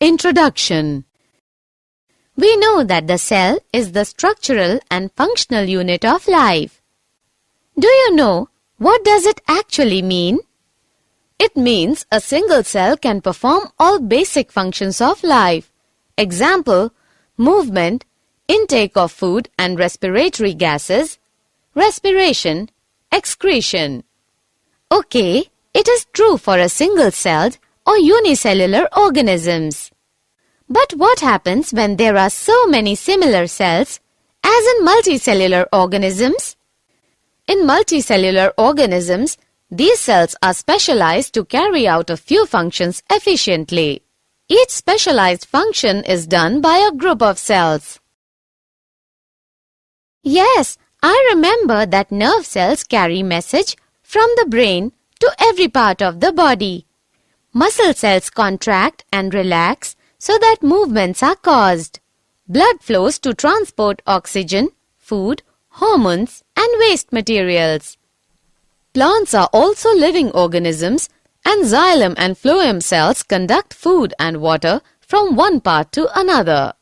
Introduction. We know that the cell is the structural and functional unit of life. Do you know what does it actually mean? It means a single cell can perform all basic functions of life. Example, movement, intake of food and respiratory gases, respiration, excretion. Okay, it is true for a single-celled or unicellular organisms. But what happens when there are so many similar cells as in multicellular organisms? In multicellular organisms, these cells are specialized to carry out a few functions efficiently. Each specialized function is done by a group of cells. Yes, I remember that nerve cells carry message from the brain to every part of the body. Muscle cells contract and relax so that movements are caused. Blood flows to transport oxygen, food, hormones, and waste materials. Plants are also living organisms, and xylem and phloem cells conduct food and water from one part to another.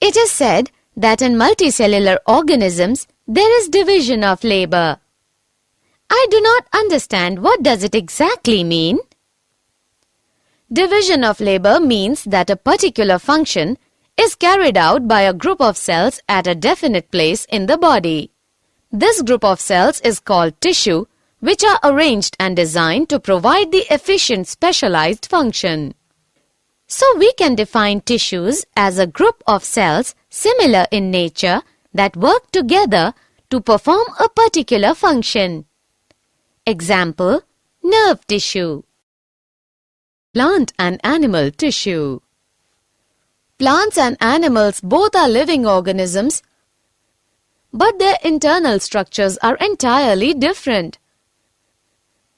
It is said that in multicellular organisms there is division of labor. I do not understand what does it exactly mean. Division of labor means that a particular function is carried out by a group of cells at a definite place in the body. This group of cells is called tissue, which are arranged and designed to provide the efficient specialized function. So we can define tissues as a group of cells similar in nature that work together to perform a particular function. Example, nerve tissue. Plant and animal tissue. Plants and animals both are living organisms, but their internal structures are entirely different.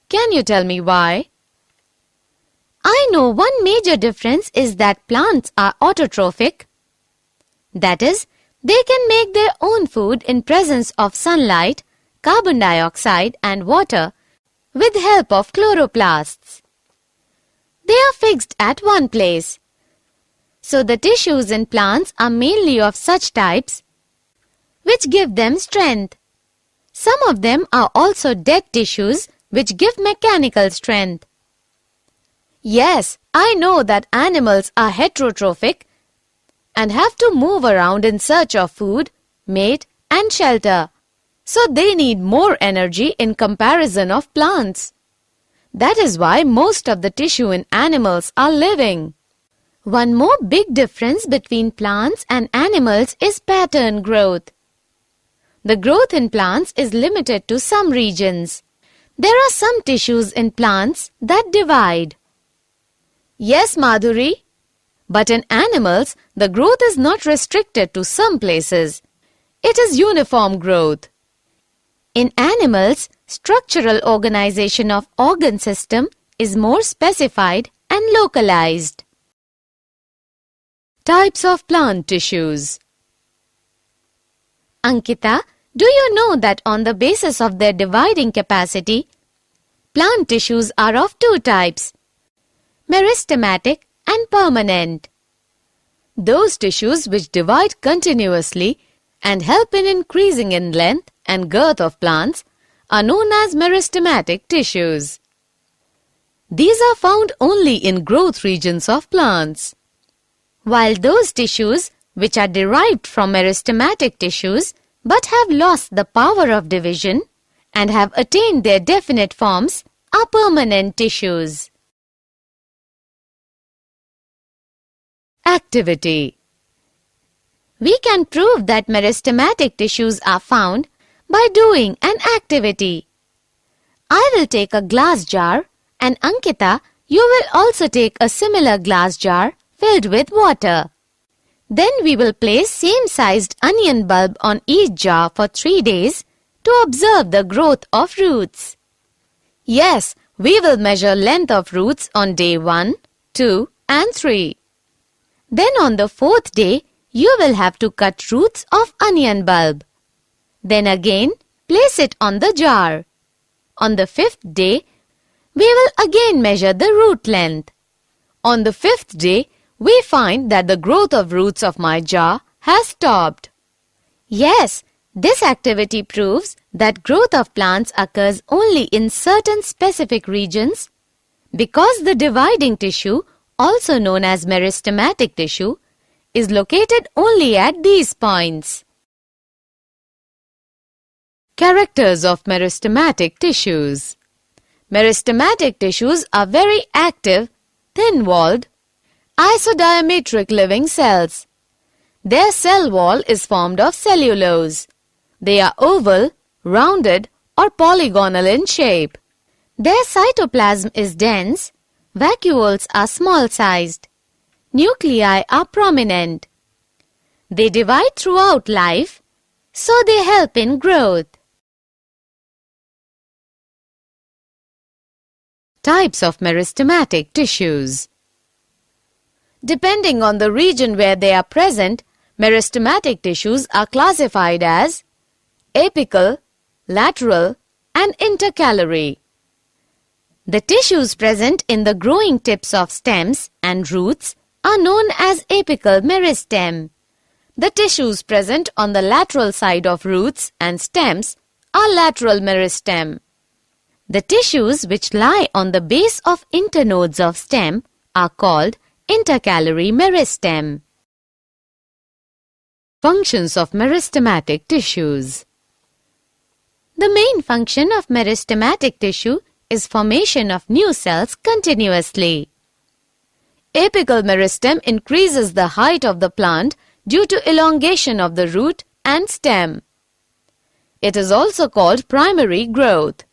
Can you tell me why? I know one major difference is that plants are autotrophic. That is, they can make their own food in presence of sunlight, carbon dioxide and water with help of chloroplasts. They are fixed at one place. So the tissues in plants are mainly of such types which give them strength. Some of them are also dead tissues which give mechanical strength. Yes, I know that animals are heterotrophic and have to move around in search of food, mate and shelter. So they need more energy in comparison of plants. That is why most of the tissue in animals are living. One more big difference between plants and animals is pattern growth. The growth in plants is limited to some regions. There are some tissues in plants that divide. Yes, Madhuri. But in animals, the growth is not restricted to some places. It is uniform growth. In animals, structural organization of organ system is more specified and localized. Types of plant tissues. Ankita, do you know that on the basis of their dividing capacity, plant tissues are of two types, meristematic and permanent. Those tissues which divide continuously and help in increasing in length and girth of plants are known as meristematic tissues. These are found only in growth regions of plants. While those tissues which are derived from meristematic tissues but have lost the power of division and have attained their definite forms are permanent tissues. Activity. We can prove that meristematic tissues are found by doing an activity. I will take a glass jar and Ankita, you will also take a similar glass jar filled with water. Then we will place same-sized onion bulb on each jar for 3 days to observe the growth of roots. Yes, we will measure length of roots on day 1, 2 and 3. Then on the 4th day, you will have to cut roots of onion bulb. Then again, place it on the jar. On the 5th day, we will again measure the root length. On the 5th day, we find that the growth of roots of my jar has stopped. Yes, this activity proves that growth of plants occurs only in certain specific regions because the dividing tissue, also known as meristematic tissue, is located only at these points. Characters of meristematic tissues. Meristematic tissues are very active, thin-walled, isodiametric living cells. Their cell wall is formed of cellulose. They are oval, rounded, or polygonal in shape. Their cytoplasm is dense, vacuoles are small-sized, nuclei are prominent. They divide throughout life, so they help in growth. Types of meristematic tissues. Depending on the region where they are present, meristematic tissues are classified as apical, lateral, and intercalary. The tissues present in the growing tips of stems and roots are known as apical meristem. The tissues present on the lateral side of roots and stems are lateral meristem. The tissues which lie on the base of internodes of stem are called intercalary meristem. Functions of meristematic tissues. The main function of meristematic tissue is formation of new cells continuously. Apical meristem increases the height of the plant due to elongation of the root and stem. It is also called primary growth.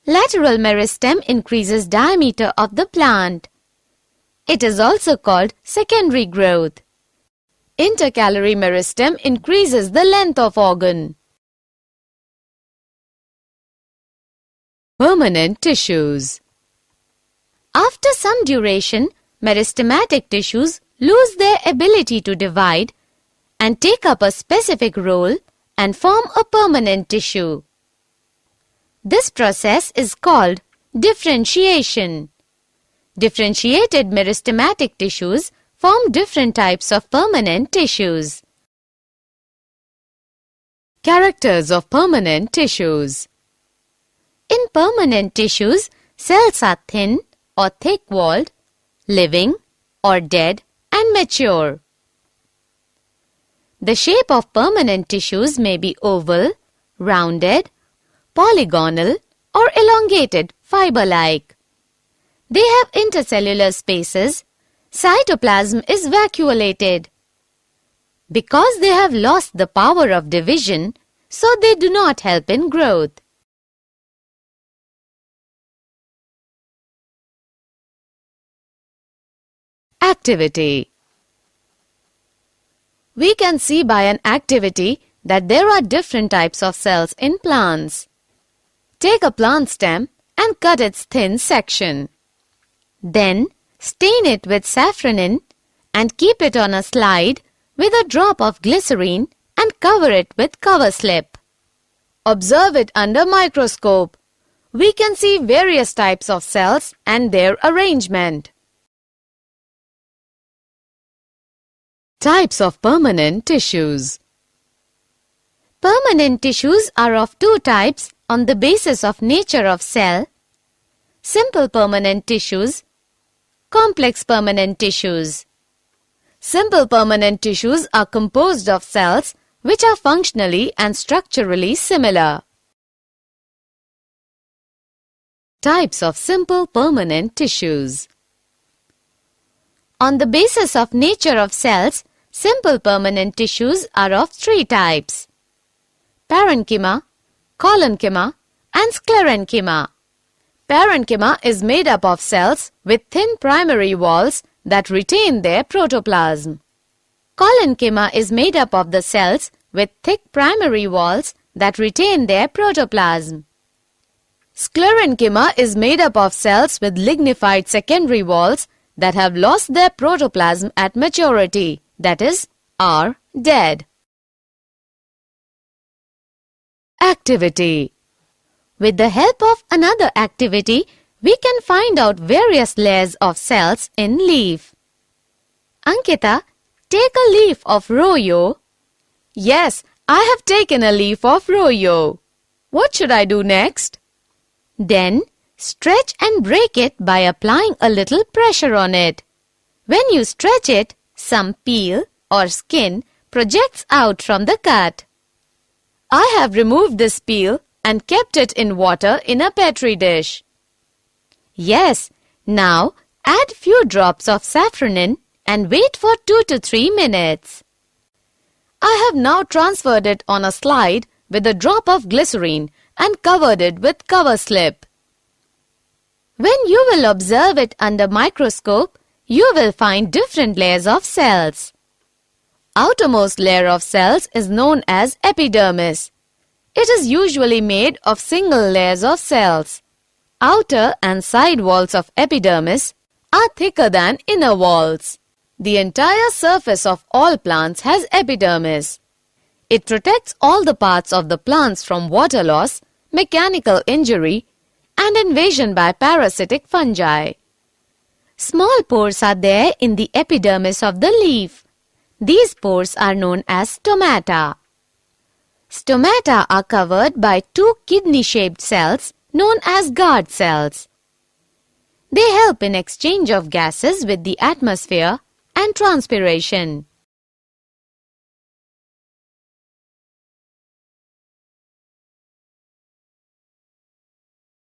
Lateral meristem increases diameter of the plant. It is also called secondary growth. Intercalary meristem increases the length of organ. Permanent tissues. After some duration, meristematic tissues lose their ability to divide and take up a specific role and form a permanent tissue. This process is called differentiation. Differentiated meristematic tissues form different types of permanent tissues. Characters of permanent tissues. In permanent tissues, cells are thin or thick-walled, living or dead, and mature. The shape of permanent tissues may be oval, rounded, polygonal, or elongated, fiber-like. They have intercellular spaces. Cytoplasm is vacuolated. Because they have lost the power of division, so they do not help in growth. Activity. We can see by an activity that there are different types of cells in plants. Take a plant stem and cut its thin section. Then stain it with safranin and keep it on a slide with a drop of glycerine and cover it with cover slip. Observe it under microscope. We can see various types of cells and their arrangement. Types of permanent tissues. Permanent tissues are of two types on the basis of nature of cell: simple permanent tissues, complex permanent tissues. Simple permanent tissues are composed of cells which are functionally and structurally similar. Types of simple permanent tissues. On the basis of nature of cells, simple permanent tissues are of three types: parenchyma, collenchyma, and sclerenchyma. Parenchyma is made up of cells with thin primary walls that retain their protoplasm. Collenchyma is made up of the cells with thick primary walls that retain their protoplasm. Sclerenchyma is made up of cells with lignified secondary walls that have lost their protoplasm at maturity, that is, are dead. Activity. With the help of another activity, we can find out various layers of cells in leaf. Ankita, take a leaf of Royo. Yes, I have taken a leaf of Royo. What should I do next? Then, stretch and break it by applying a little pressure on it. When you stretch it, some peel or skin projects out from the cut. I have removed this peel and kept it in water in a petri dish. Yes, now add few drops of saffronin and wait for 2 to 3 minutes. I have now transferred it on a slide with a drop of glycerine and covered it with cover slip. When you will observe it under microscope, you will find different layers of cells. Outermost layer of cells is known as epidermis. It is usually made of single layers of cells. Outer and side walls of epidermis are thicker than inner walls. The entire surface of all plants has epidermis. It protects all the parts of the plants from water loss, mechanical injury, and invasion by parasitic fungi. Small pores are there in the epidermis of the leaf. These pores are known as stomata. Stomata are covered by 2 kidney-shaped cells known as guard cells. They help in exchange of gases with the atmosphere and transpiration.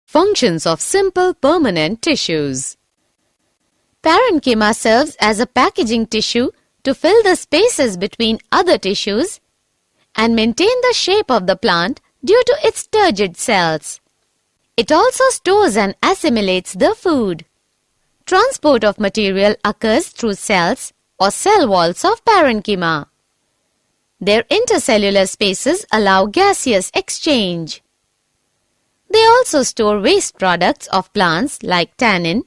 Functions of simple permanent tissues. Parenchyma serves as a packaging tissue to fill the spaces between other tissues and maintain the shape of the plant due to its turgid cells. It also stores and assimilates the food. Transport of material occurs through cells or cell walls of parenchyma. Their intercellular spaces allow gaseous exchange. They also store waste products of plants like tannin,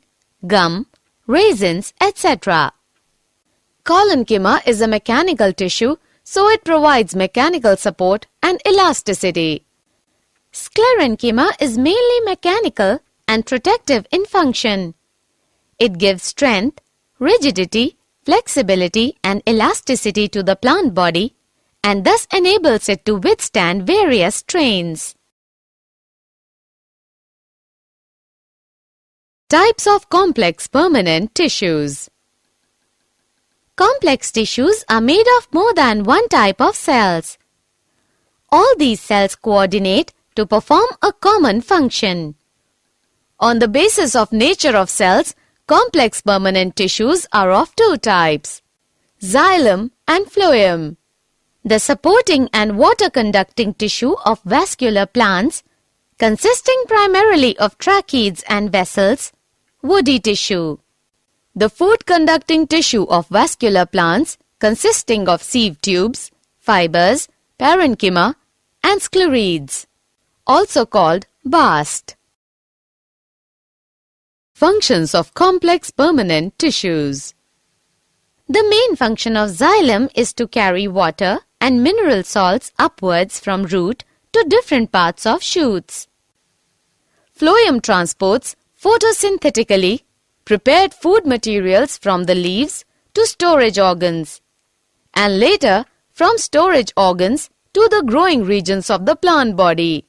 gum, raisins, etc. Collenchyma is a mechanical tissue, so it provides mechanical support and elasticity. Sclerenchyma is mainly mechanical and protective in function. It gives strength, rigidity, flexibility and elasticity to the plant body and thus enables it to withstand various strains. Types of complex permanent tissues. Complex tissues are made of more than one type of cells. All these cells coordinate to perform a common function. On the basis of nature of cells, complex permanent tissues are of 2 types, xylem and phloem. The supporting and water-conducting tissue of vascular plants, consisting primarily of tracheids and vessels, woody tissue. The food-conducting tissue of vascular plants, consisting of sieve tubes, fibers, parenchyma, and sclerids, also called bast. Functions of complex permanent tissues. The main function of xylem is to carry water and mineral salts upwards from root to different parts of shoots. Phloem transports photosynthetically prepared food materials from the leaves to storage organs, and later from storage organs to the growing regions of the plant body.